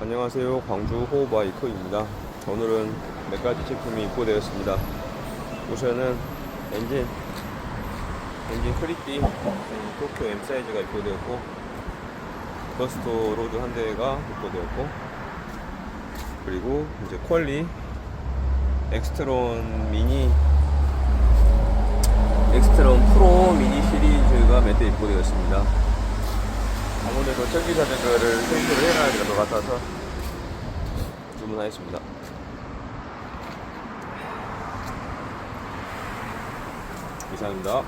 안녕하세요. 광주 호바이크입니다. 오늘은 몇 가지 제품이 입고되었습니다. 우선은 엔진 크리티 도쿄 M 사이즈가 입고되었고, 버스터 로드 한 대가 입고되었고, 그리고 이제 퀄리 엑스트론 프로 미니 시리즈가 몇 대 입고되었습니다. 아무래도 전기 자전거를 테스트를 해놔야 될 것 같아서 주문하였습니다. 이상입니다.